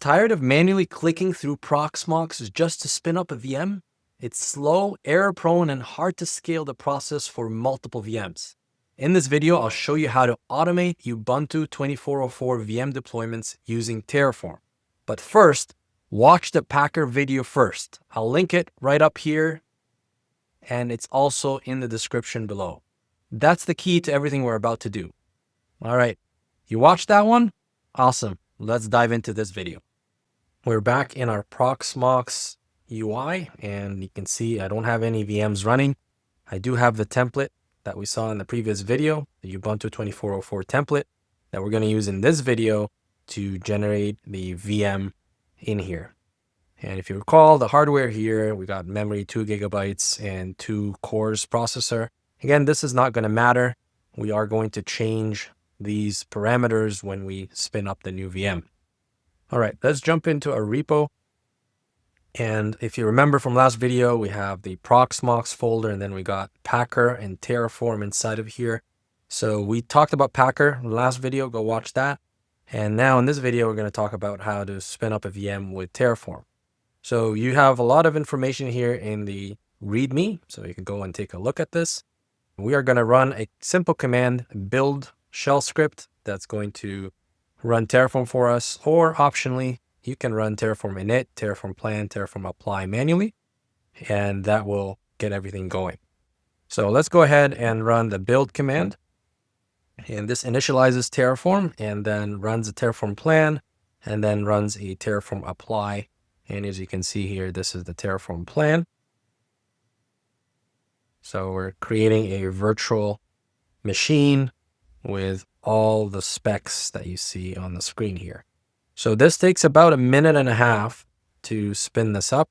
Tired of manually clicking through Proxmox just to spin up a VM? It's slow, error-prone, and hard to scale the process for multiple VMs. In this video, I'll show you how to automate Ubuntu 2404 VM deployments using Terraform. But first, watch the Packer video first. I'll link it right up here, and it's also in the description below. That's the key to everything we're about to do. All right, you watched that one? Awesome. Let's dive into this video. We're back in our Proxmox UI, and you can see I don't have any VMs running. I do have the template that we saw in the previous video, the Ubuntu 2404 template that we're going to use in this video to generate the VM in here. And if you recall, the hardware here, we got memory 2 GB and 2 cores processor. Again, this is not going to matter. We are going to change these parameters when we spin up the new VM. All right, let's jump into our repo. And if you remember from last video, we have the Proxmox folder, and then we got Packer and Terraform inside of here. So we talked about Packer in the last video, go watch that. And now in this video, we're going to talk about how to spin up a VM with Terraform. So you have a lot of information here in the README, so you can go and take a look at this. We are going to run a simple command, build shell script, that's going to run Terraform for us, or optionally, you can run Terraform init, Terraform plan, Terraform apply manually, and that will get everything going. So let's go ahead and run the build command. And this initializes Terraform and then runs a Terraform plan and then runs a Terraform apply. And as you can see here, this is the Terraform plan. So we're creating a virtual machine with all the specs that you see on the screen here. So this takes about 1.5 minutes to spin this up.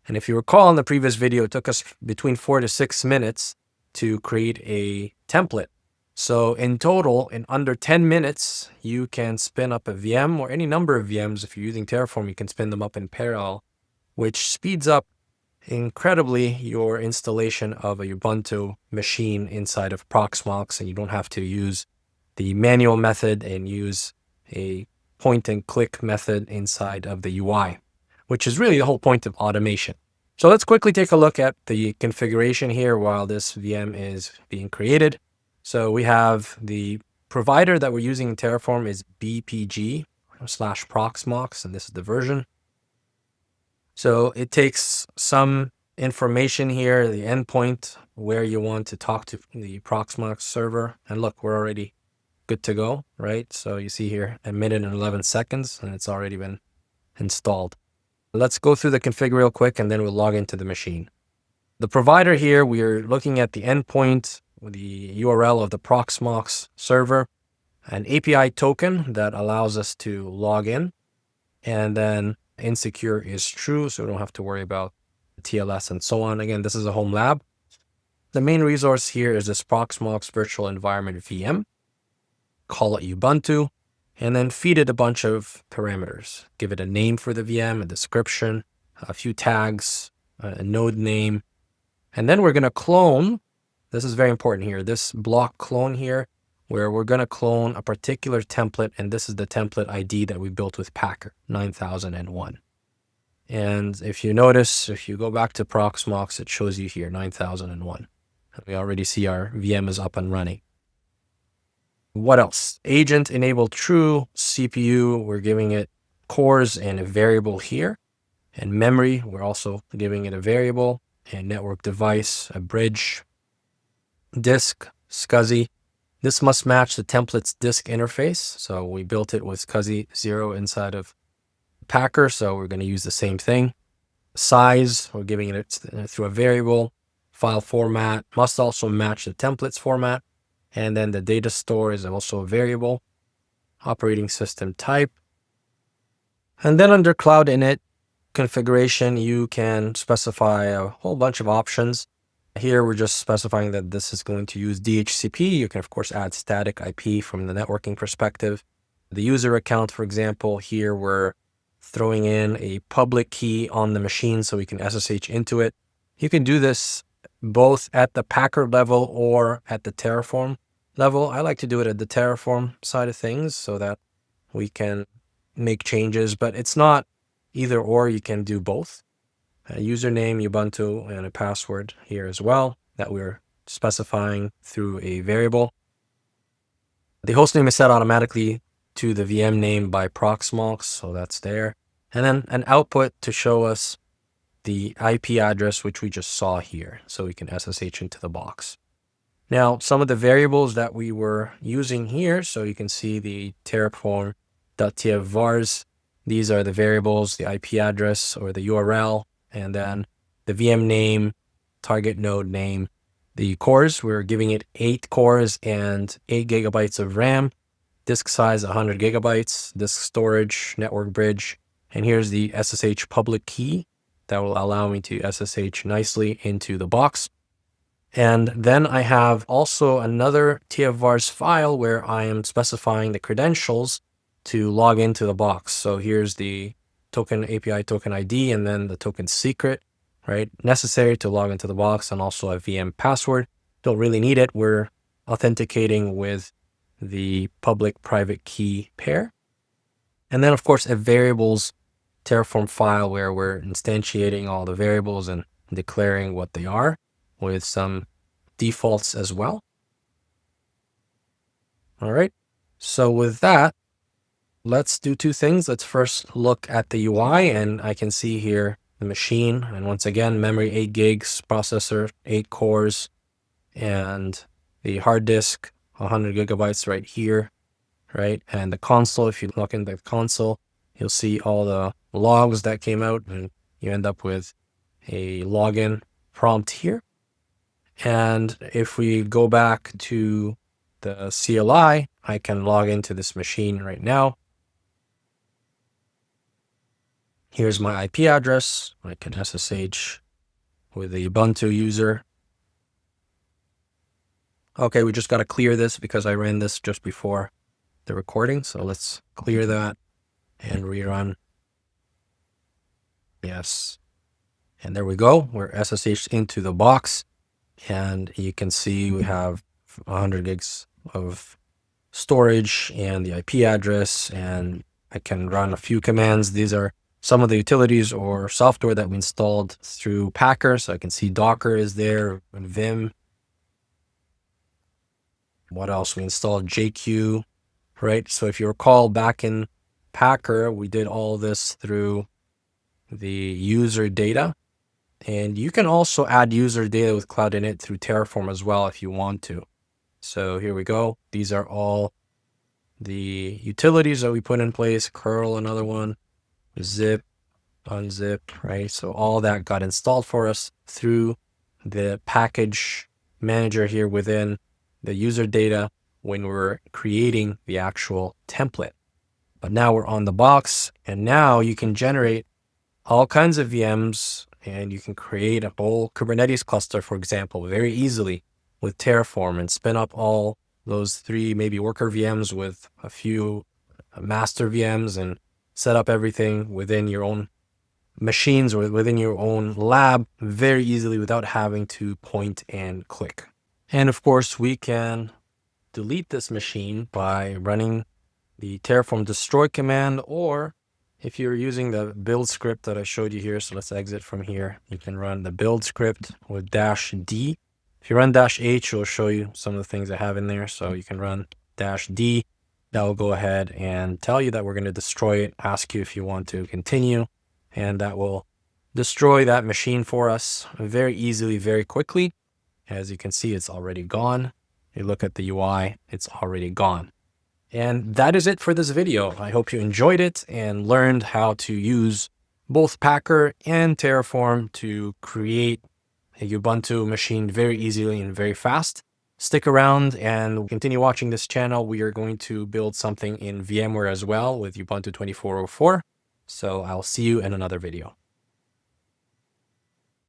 And if you recall in the previous video, it took us between 4 to 6 minutes to create a template. So in total, in under 10 minutes, you can spin up a VM or any number of VMs. If you're using Terraform, you can spin them up in parallel, which speeds up incredibly your installation of a Ubuntu machine inside of Proxmox, and you don't have to use the manual method and use a point and click method inside of the UI, which is really the whole point of automation. So let's quickly take a look at the configuration here while this VM is being created. So we have the provider that we're using in Terraform is bpg/Proxmox, and this is the version. So it takes some information here, the endpoint, where you want to talk to the Proxmox server. And look, we're already good to go, right? So you see here 1 minute and 11 seconds, and it's already been installed. Let's go through the config real quick, and then we'll log into the machine. The provider here, we are looking at the endpoint with the URL of the Proxmox server, an API token that allows us to log in, and then insecure is true, so we don't have to worry about TLS and so on. Again, this is a home lab. The main resource here is this Proxmox virtual environment VM. Call it Ubuntu, and then feed it a bunch of parameters. Give it a name for the VM, a description, a few tags, a node name. And then we're going to clone. This is very important here. This block clone here, where we're going to clone a particular template. And this is the template ID that we built with Packer, 9001. And if you notice, if you go back to Proxmox, it shows you here 9001. We already see our VM is up and running. What else? Agent enable true, CPU, we're giving it cores and a variable here. And memory, we're also giving it a variable. And network device, a bridge. Disk, SCSI. This must match the template's disk interface. So we built it with SCSI 0 inside of Packer, so we're going to use the same thing. Size, we're giving it through a variable. File format must also match the template's format. And then the data store is also a variable. Operating system type. And then under cloud-init configuration, you can specify a whole bunch of options. Here, we're just specifying that this is going to use DHCP. You can, of course, add static IP from the networking perspective. The user account, for example, here we're throwing in a public key on the machine so we can SSH into it. You can do this both at the Packer level or at the Terraform level. I like to do it at the Terraform side of things so that we can make changes, but it's not either or. You can do both. A username, Ubuntu, and a password here as well that we're specifying through a variable. The hostname is set automatically to the VM name by Proxmox, so that's there. And then an output to show us the IP address, which we just saw here, so we can SSH into the box. Now, some of the variables that we were using here, so you can see the Terraform.tf vars. These are the variables, the IP address or the URL, and then the VM name, target node name. The cores, we're giving it 8 cores and 8 gigabytes of RAM, disk size 100 gigabytes, disk storage, network bridge, and here's the SSH public key that will allow me to SSH nicely into the box. And then I have also another tfvars file where I am specifying the credentials to log into the box. So here's the token API token ID and then the token secret, right? Necessary to log into the box, and also a VM password. Don't really need it. We're authenticating with the public private key pair. And then of course a variables Terraform file where we're instantiating all the variables and declaring what they are with some defaults as well. All right. So with that, let's do two things. Let's first look at the UI, and I can see here the machine. And once again, memory 8 gigs, processor 8 cores, and the hard disk 100 gigabytes right here, right? And the console, if you look in the console, you'll see all the logs that came out, and you end up with a login prompt here. And if we go back to the CLI, I can log into this machine right now. Here's my IP address. I can SSH with the Ubuntu user. Okay, we just got to clear this because I ran this just before the recording. So let's clear that and rerun. Yes. And there we go. We're SSH into the box. And you can see we have 100 gigs of storage and the IP address. And I can run a few commands. These are some of the utilities or software that we installed through Packer. So I can see Docker is there, and Vim. What else? We installed JQ, right? So if you recall, back in Packer, we did all this through the user data. And you can also add user data with cloud-init through Terraform as well if you want to. So here we go. These are all the utilities that we put in place. Curl, another one. Zip, unzip, right? So all that got installed for us through the package manager here within the user data when we're creating the actual template. But now we're on the box, and now you can generate all kinds of VMs, and you can create a whole Kubernetes cluster, for example, very easily with Terraform, and spin up all those 3 maybe worker VMs with a few master VMs, and set up everything within your own machines or within your own lab very easily without having to point and click. And of course, we can delete this machine by running the Terraform Destroy command, or if you're using the build script that I showed you here, so let's exit from here, you can run the build script with -d. If you run -h, it'll show you some of the things I have in there. So you can run -d. That will go ahead and tell you that we're going to destroy it, ask you if you want to continue, and that will destroy that machine for us very easily, very quickly. As you can see, it's already gone. You look at the UI, it's already gone. And that is it for this video. I hope you enjoyed it and learned how to use both Packer and Terraform to create a Ubuntu machine very easily and very fast. Stick around and continue watching this channel. We are going to build something in VMware as well with Ubuntu 24.04. So I'll see you in another video.